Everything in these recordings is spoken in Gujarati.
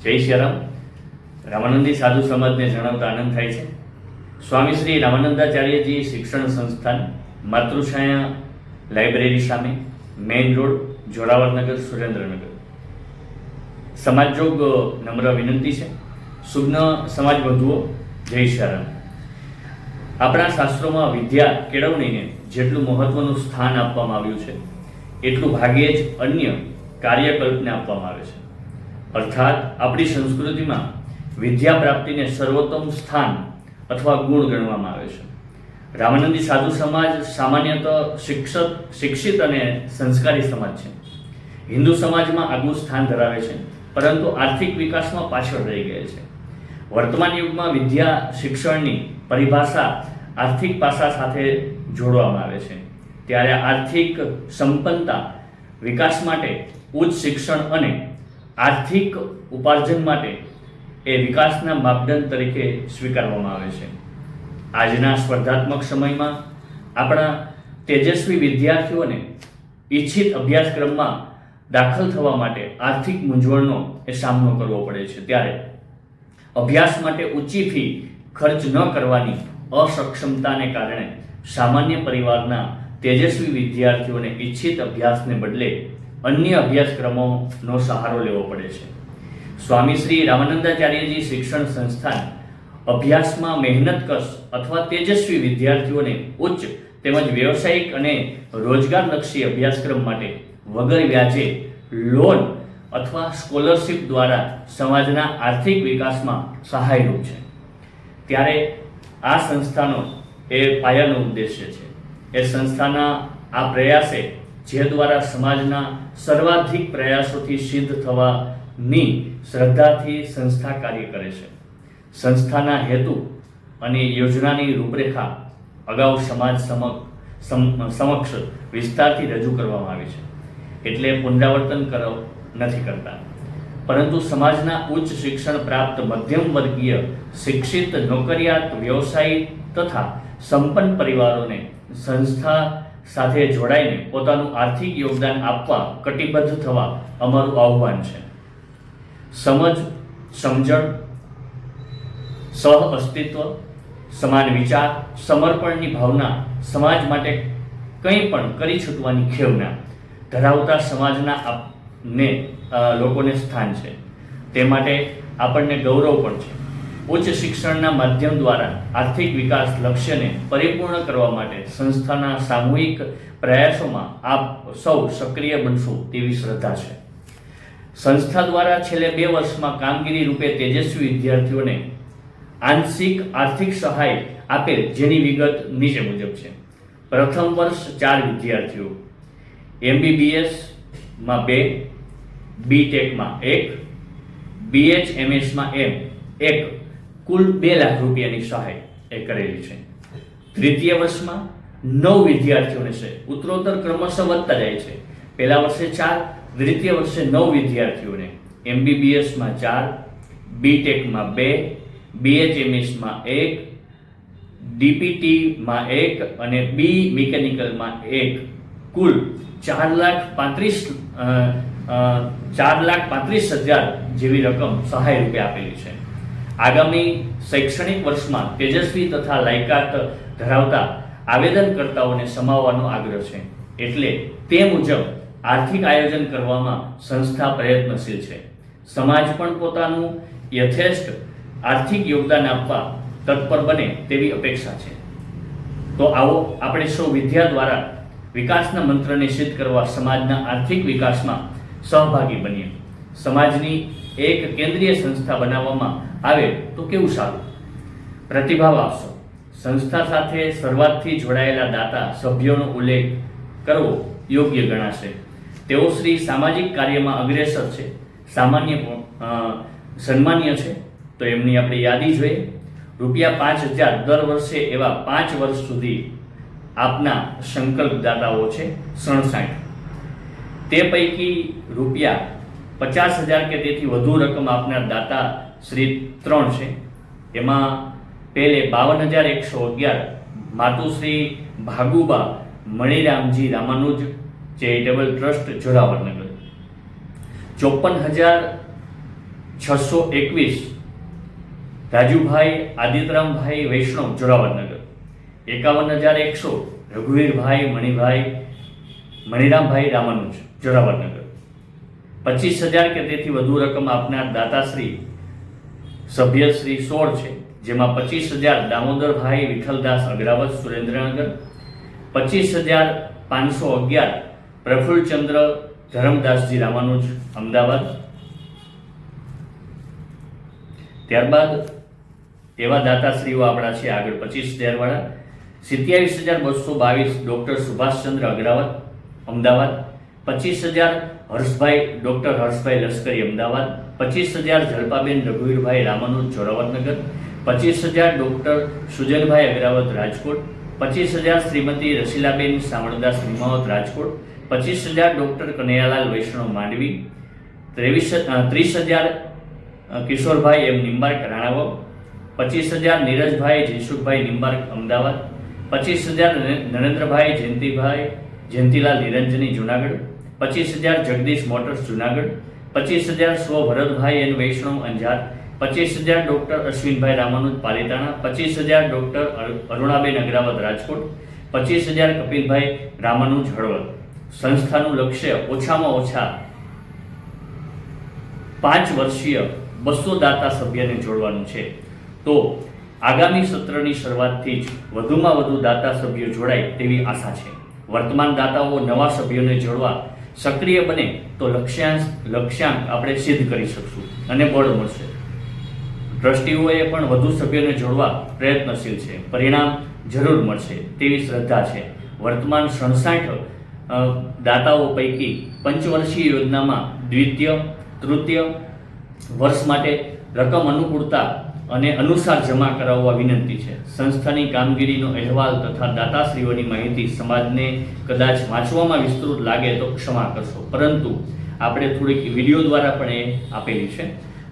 જય શ્રી રામ. રામાનંદી સાધુ સમાજને જણાવતા આનંદ થાય છે. સ્વામી શ્રી રામાનંદાચાર્યજી શિક્ષણ સંસ્થાન, માતૃછાયા લાઇબ્રેરી સામે, મેઇન રોડ, જોરાવરનગર, સુરેન્દ્રનગર. સમાજયોગ નમ્ર વિનંતી છે. સુગ્ન સમાજ બંધુઓ, જય શ્રી રામ. આપણા શાસ્ત્રોમાં વિદ્યા કેળવણીને જેટલું મહત્વનું સ્થાન આપવામાં આવ્યું છે એટલું ભાગ્યે જ અન્ય કાર્યકલ્પને આપવામાં આવે છે. અર્થાત આપણી સંસ્કૃતિમાં વિદ્યા પ્રાપ્તિને સર્વોત્તમ સ્થાન અથવા ગુણ ગણવામાં આવે છે. રામાનંદી સાધુ સમાજ સામાન્યતઃ શિક્ષિત અને સંસ્કારી સમાજ છે. હિન્દુ સમાજમાં આગવું સ્થાન ધરાવે છે, પરંતુ આર્થિક વિકાસમાં પાછળ રહી ગયેલ છે. વર્તમાન યુગમાં વિદ્યા શિક્ષણની પરિભાષા આર્થિક પાસા સાથે જોડવામાં આવે છે. ત્યારે આર્થિક સંપન્નતા વિકાસ માટે ઉચ્ચ શિક્ષણ અને આર્થિક ઉપાર્જન માટે એ વિકાસના માપદંડ તરીકે સ્વીકારવામાં આવે છે. આજના સ્પર્ધાત્મક સમયમાં આપણા તેજસ્વી વિદ્યાર્થીઓને ઈચ્છિત અભ્યાસક્રમમાં દાખલ થવા માટે આર્થિક મૂંઝવણનો સામનો કરવો પડે છે. ત્યારે અભ્યાસ માટે ઊંચી ફી ખર્ચ ન કરવાની અસક્ષમતાને કારણે સામાન્ય પરિવારના તેજસ્વી વિદ્યાર્થીઓને ઈચ્છિત અભ્યાસને બદલે અન્ય અભ્યાસક્રમોનો સહારો લેવો પડે છે. સ્વામી શ્રી રામાનંદાચાર્યજી શિક્ષણ સંસ્થાન અભ્યાસમાં મહેનતકશ અથવા તેજસ્વી વિદ્યાર્થીઓને ઉચ્ચ તેમજ વ્યવસાયિક અને રોજગારલક્ષી અભ્યાસક્રમ માટે વગર વ્યાજે લોન અથવા સ્કોલરશિપ દ્વારા સમાજના આર્થિક વિકાસમાં સહાયરૂપ છે. ત્યારે આ સંસ્થાનો એ પાયાનો ઉદ્દેશ્ય છે. એ સંસ્થાના આ પ્રયાસે જે દ્વારા સમાજના સર્વાધિક પ્રયાસોથી સિદ્ધ થવાની શ્રદ્ધાથી સંસ્થા કાર્ય કરે છે. સંસ્થાના હેતુ અને યોજનાની રૂપરેખા અગાઉ સમાજ સમક્ષ વિસ્તારથી રજૂ કરવામાં આવી છે, એટલે પુનરાવર્તન નથી કરતા. પરંતુ સમાજના ઉચ્ચ શિક્ષણ પ્રાપ્ત મધ્યમ વર્ગીય શિક્ષિત નોકરિયાત વ્યવસાયી તથા સંપન્ન પરિવારોને સંસ્થા સાથે જોડાઈને પોતાનું આર્થિક યોગદાન આપવા કટિબદ્ધ થવા અમારું આહ્વાન છે. સમજણ, સહ અસ્તિત્વ, સમાન વિચાર, સમર્પણની ભાવના, સમાજ માટે કંઈ પણ કરી છૂટવાની ખેવના ધરાવતા સમાજના લોકોને સ્થાન છે. તે માટે આપણને ગૌરવ પણ છે. ઉચ્ચ શિક્ષણના માધ્યમ દ્વારા આર્થિક વિકાસ લક્ષ્યને પરિપૂર્ણ કરવા માટે સંસ્થાના સામૂહિક પ્રયાસોમાં આપ સૌ સક્રિય બનશો તેવી શ્રદ્ધા છે. સંસ્થા દ્વારા છેલ્લે 2 વર્ષમાં કામગીરી રૂપે તેજસ્વી વિદ્યાર્થીઓને આંશિક આર્થિક સહાય આપેલ, જેની વિગત નીચે મુજબ છે. પ્રથમ વર્ષ 4 વિદ્યાર્થીઓ, MBBSમાં 2, BTechમાં 1, BHMSમાં 1, કુલ 2 લાખ રૂપિયાની સહાય એ કરેલી છે. તૃતીય વર્ષમાં 9 વિદ્યાર્થીઓને છે. ઉત્તરોત્તર ક્રમશઃ વધતા જાય છે. પહેલા વર્ષે 4, દ્વિતીય વર્ષે 9 વિદ્યાર્થીઓને MBBSમાં 4, BTechમાં 2, BHMSમાં 1, DPTમાં 1 અને B મિકેનિકલમાં 1, કુલ 4,35,000 જેવી રકમ સહાય રૂપે આપેલી છે. આગામી શૈક્ષણિક વર્ષમાં તેજસ્વી તથા લાયકાત ધરાવતા આવેદનકર્તાઓને સમાવવાનો આગ્રહ છે, એટલે તે મુજબ આર્થિક આયોજન કરવામાં સંસ્થા પ્રયત્નશીલ છે. સમાજ પણ પોતાનું યથેષ્ટ આર્થિક યોગદાન આપવા તત્પર બને તેવી અપેક્ષા છે. તો આવો આપણે સૌ વિદ્યા દ્વારા વિકાસના મંત્રને સિદ્ધ કરવા સમાજના આર્થિક વિકાસમાં સહભાગી બનીએ. સમાજની એક કેન્દ્રીય સંસ્થા બનાવવામાં આવે તો કેવું સારું. પ્રતિભાવ આપશો. સંસ્થા સાથે શરૂઆતથી જોડાયેલા દાતા સભ્યોનો ઉલ્લેખ કરવો યોગ્ય ગણાશે. તેઓ શ્રી સામાજિક કાર્યમાં અગ્રેસર છે, સન્માનીય છે, તો એમની આપણે યાદી જોઈએ. ₹5,000 દર વર્ષે એવા 5 વર્ષ સુધી આપના સંકલ્પ દાતાઓ છે 67. તે પૈકી ₹50,000 કે તેથી વધુ રકમ આપનાર દાતા શ્રી 3 છે. એમાં પહેલે 52,111 માતુશ્રી ભાગુબા મણિરામજી રામાનુજ ચેરિટેબલ ટ્રસ્ટ, જોરાવરનગર. 54,000 621 રાજુભાઈ આદિત્યરામભાઈ વૈષ્ણવ જોરાવરનગર, 51,100 રઘુવીરભાઈ મણિરામભાઈ રામાનુજ જોરાવરનગર, 25,000 કે તેથી વધુ રકમ આપનાર દાતાશ્રી સભ્યશ્રી 16 છે, જેમાં 25,000 દામોદરભાઈ વિઠ્ઠલદાસ અગ્રાવત સુરેન્દ્રનગર, 25,511 પ્રફુલ્લચંદ્ર ધરમદાસજી રામાનુજ અમદાવાદ. ત્યારબાદ એવા દાતાશ્રીઓ આપણા છે આગળ 25,000 વાળા 27,222 ડૉક્ટર સુભાષચંદ્ર અગ્રાવત અમદાવાદ, 25,000 હર્ષભાઈ ડૉક્ટર હર્ષભાઈ લશ્કરી અમદાવાદ, 25,000 જલપાબેન રઘુવીરભાઈ રામાનુજ જોરાવરનગર, 25,000 ડૉક્ટર સુજનભાઈ અગ્રાવત રાજકોટ, 25,000 શ્રીમતી રસીલાબેન સામળદાસ નિમાવત રાજકોટ, 25,000 ડૉક્ટર કનૈયાલાલ વૈષ્ણવ માંડવી, 30,000 કિશોરભાઈ એમ નિંબાર્ક રાણાવાવ, 25,000 નીરજભાઈ જયસુખભાઈ નિંબાર્ક અમદાવાદ, 25,000 નરેન્દ્રભાઈ જયંતિલાલ નિરંજની જુનાગઢ, 25,000 જગદીશ મોટર્સ જુનાગઢ, 25,000 સ્વ ભરતભાઈ એન વૈષ્ણવ અંજાર, 25,000 ડૉક્ટર અશ્વિનભાઈ રામાનુજ પાલિતાણા, 25,000 ડૉક્ટર અરુણાબેન અગ્રાવત રાજકોટ, 25,000 કપિલભાઈ રામાનુજ હળવદ. સંસ્થાનું લક્ષ્ય ઓછામાં ઓછા 5 વર્ષીય 200 દાતા સભ્યને જોડવાનું છે. તો આગામી સત્રની શરૂઆતથી જ વધુમાં વધુ દાતા સભ્યો જોડાય તેવી આશા છે. વર્તમાન દાતાઓ નવા સભ્યોને જોડવા સક્રિય બને તો લક્ષ્યાંક આપણે સિદ્ધ કરી શકશું અને બળ મળશે. ટ્રસ્ટીઓએ પણ વધુ સભ્યોને જોડવા પ્રયત્નશીલ છે. પરિણામ જરૂર મળશે તેવી શ્રદ્ધા છે. વર્તમાન 67 દાતાઓ પૈકી પંચવર્ષીય યોજનામાં દ્વિતીય તૃતીય વર્ષ માટે રકમ અનુકૂળતા અને અનુસાર જમા કરાવવા વિનંતી છે. સંસ્થાની કામગીરીનો અહેવાલ તથા દાતાશ્રીઓની માહિતી સમાજને કદાચ વાંચવામાં વિસ્તૃત લાગે તો ક્ષમા કરશો, પરંતુ આપણે થોડીક વિડીયો દ્વારા પણ એ આપેલી છે.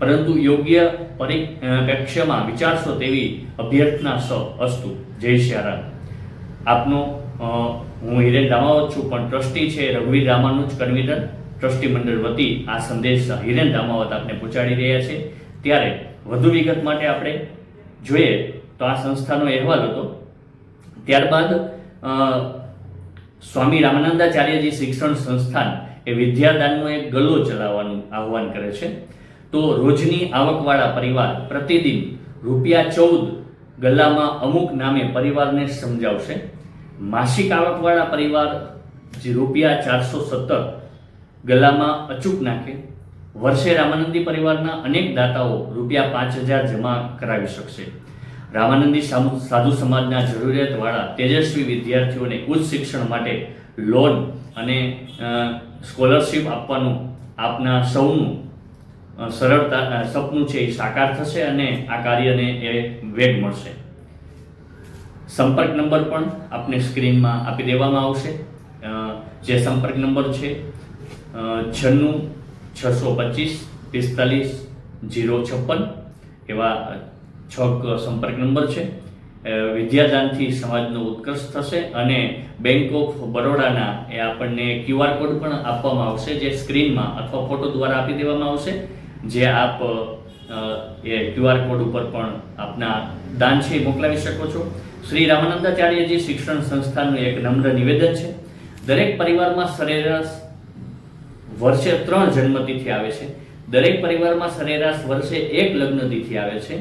પરંતુ યોગ્ય પરિપ્રેક્ષ્યમાં વિચારશો તેવી અભ્યર્થના અસ્તુ. જય શ્યારામ. આપનો હું હિરેન રામાવત છું, પણ ટ્રસ્ટી છે રઘુવીર રામાનુજ કન્વીનર ટ્રસ્ટી મંડળ વતી આ સંદેશ હિરેન રામાવત આપને પહોંચાડી રહ્યા છે. ત્યારે વધુ વિગત માટે આપણે જોઈએ તો આ સંસ્થાનો અહેવાલ હતો. ત્યારબાદ સ્વામી રામાનંદાચાર્યજી શિક્ષણ સંસ્થાન એ વિદ્યાદાનનો એક ગલ્લો ચલાવવાનું આહ્વાન કરે છે. તો રોજની આવકવાળા પરિવાર પ્રતિદિન ₹14 ગલ્લામાં અમુક નામે પરિવારને સમજાવશે. માસિક આવકવાળા પરિવાર જે ₹417 ગલ્લામાં અચૂક નાખે. વર્ષે રામાનંદી પરિવારના અનેક દાતાઓ ₹5,000 જમા કરાવી શકશે. રામાનંદી સાધુ સમાજના જરૂરિયાતવાળા તેજસ્વી વિદ્યાર્થીઓને ઉચ્ચ શિક્ષણ માટે લોન અને સ્કોલરશિપ આપવાનું આપના સૌનું સરળતા સપનું છે એ સાકાર થશે અને આ કાર્યને એ વેગ મળશે. સંપર્ક નંબર પણ આપને સ્ક્રીનમાં આપી દેવામાં આવશે. જે સંપર્ક નંબર છે 96-625-45-056 એવા 6 સંપર્ક નંબર છે. વિદ્યાદાનથી સમાજનો ઉત્કર્ષ થશે અને બેંક ઓફ બરોડાના એ આપણને QR કોડ પણ આપવામાં આવશે, જે સ્ક્રીનમાં અથવા ફોટો દ્વારા આપી દેવામાં આવશે. જે આપ એ QR કોડ ઉપર પણ આપના દાન છે મોકલાવી શકો છો. શ્રી રામાનંદાચાર્યજી શિક્ષણ સંસ્થાનનું એક નમ્ર નિવેદન છે. દરેક પરિવારમાં સરેરાશ વર્ષે 3 જન્મતિથિ આવે છે. દરેક પરિવારમાં સરેરાશ વર્ષે 1 લગ્નતિથિ આવે છે.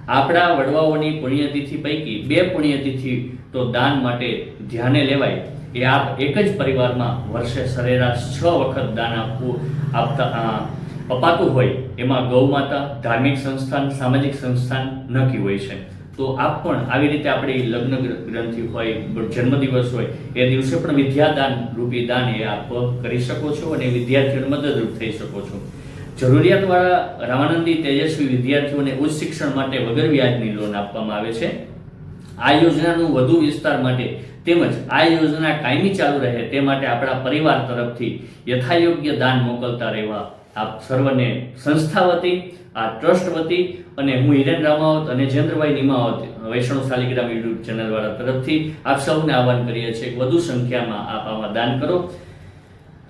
આપણા વડવાઓની પુણ્યતિથિ પૈકી 2 પુણ્યતિથિ તો દાન માટે ધ્યાને લેવાય. એ આપ એક જ પરિવારમાં વર્ષે સરેરાશ 6 વખત દાન અપાતું હોય એમાં ગૌમાતા, ધાર્મિક સંસ્થાન, સામાજિક સંસ્થાન નક્કી હોય છે. તો આપ પણ આવી રીતે આપણી લગ્ન ગ્રંથિ હોય, જન્મદિવસ હોય એ દિવસે પણ વિદ્યાદાન રૂપી દાન એ આપ કરી શકો છો અને વિદ્યાર્થીઓને મદદરૂપ થઈ શકો છો. જરૂરિયાતવાળા રામાનંદી તેજસ્વી વિદ્યાર્થીઓને ઉચ્ચ શિક્ષણ માટે વગર વ્યાજની લોન આપવામાં આવે છે. આ યોજનાનું વધુ વિસ્તાર માટે તેમજ આ યોજના કાયમી ચાલુ રહે તે માટે આપણા પરિવાર તરફથી યથાયોગ્ય દાન મોકલતા રહેવા આપ સર્વને સંસ્થા વતી, આ ટ્રસ્ટ વતી અને હું હિરેન રામાવત અને જયેન્દ્રભાઈ નિમાવત વૈષ્ણવ શાલિગ્રામ યુટ્યુબ ચેનલવાળા તરફથી આપ સૌને આહ્વાન કરીએ છીએ કે વધુ સંખ્યામાં આપ આમાં દાન કરો.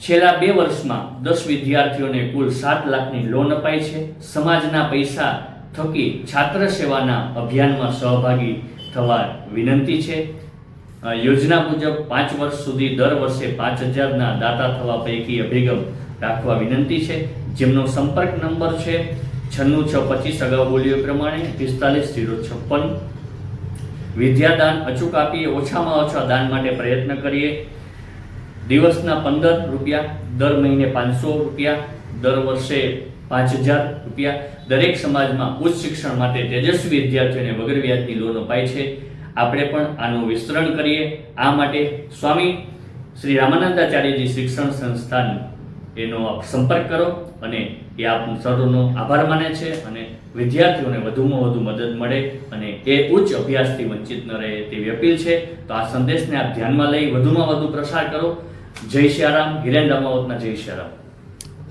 છેલ્લા 2 વર્ષમાં 10 વિદ્યાર્થીઓને કુલ 7 લાખની લોન અપાઈ છે. સમાજના પૈસા થકી છાત્ર સેવાના અભિયાનમાં સહભાગી થવા વિનંતી છે. યોજના મુજબ 5 વર્ષ સુધી દર વર્ષે 5,000ના દાતા થવા પૈકી અભિગમ રાખવા વિનંતી છે. જેમનો સંપર્ક નંબર છે 9625 અગાઉ બોલ્યો પ્રમાણે 45056. વિદ્યાદાન અચૂક આપીએ, ઓછામાં ઓછા દાન માટે પ્રયત્ન કરીએ. દિવસના 15 રૂપિયા, દર મહિને 500 રૂપિયા, દર વર્ષે 5,000 રૂપિયા. દરેક સમાજમાં ઉચ્ચ શિક્ષણ માટે તેજસ્વી વિદ્યાર્થીઓને વગર વ્યાજની લોન અપાય છે. આપણે પણ આનું વિસ્તરણ કરીએ. આ માટે સ્વામી શ્રી રામાનંદાચાર્યજી શિક્ષણ સંસ્થાન એનો આપ સંપર્ક કરો અને એ આપ સર્વનો આભાર માને છે અને વિદ્યાર્થીઓને વધુમાં વધુ મદદ મળે અને એ ઉચ્ચ અભ્યાસથી વંચિત ન રહે તેવી અપીલ છે. તો આ સંદેશને આપ ધ્યાનમાં લઈ વધુમાં વધુ પ્રસાર કરો. જય શ્યારામ. હિરેન રામાવતના જય શ્યારામ.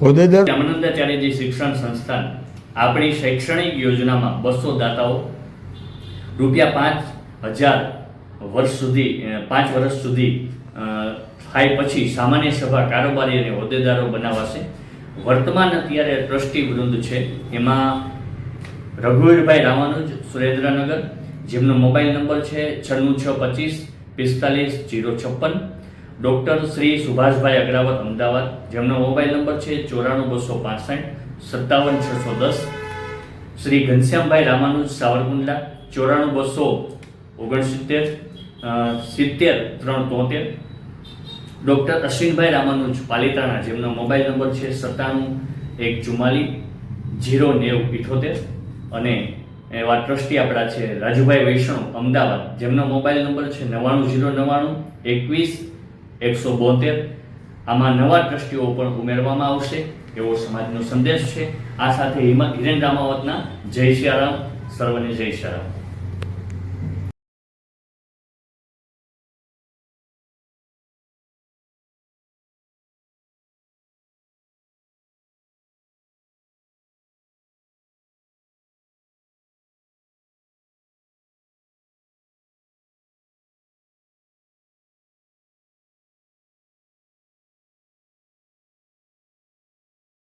રામાનંદાચાર્યજી શિક્ષણ સંસ્થાન આપણી શૈક્ષણિક યોજનામાં 200 દાતાઓ ₹5,000 વર્ષ સુધી 5 વર્ષ સુધી થાય પછી સામાન્ય સભા કારોબારી અને હોદ્દેદારો બનાવાશે. વર્તમાન અત્યારે ટ્રસ્ટી વૃંદ છે. એમાં રઘુવીરભાઈ રામાનુજ, સુરેન્દ્રનગર, જેમનો મોબાઈલ નંબર છે 9625 45 056. ડૉક્ટર શ્રી સુભાષભાઈ અગ્રાવત, અમદાવાદ, જેમનો મોબાઈલ નંબર છે 94265 57 610. શ્રી ઘનશ્યામભાઈ રામાનુજ, સાવરકુંડલા, 94269 70 373. ડૉક્ટર અશ્વિનભાઈ રામાનુજ, પાલિતાણા, જેમનો મોબાઈલ નંબર છે 97 144 090 અને એવા ટ્રસ્ટી આપણા છે રાજુભાઈ વૈષ્ણવ, અમદાવાદ, જેમનો મોબાઈલ નંબર છે 90090 21 172. આમાં નવા ટ્રસ્ટીઓ પણ ઉમેરવામાં આવશે એવો સમાજનો સંદેશ છે. આ સાથે હિરેન રામાવતના જય શ્યારામ. સર્વને જય શ્યારામ.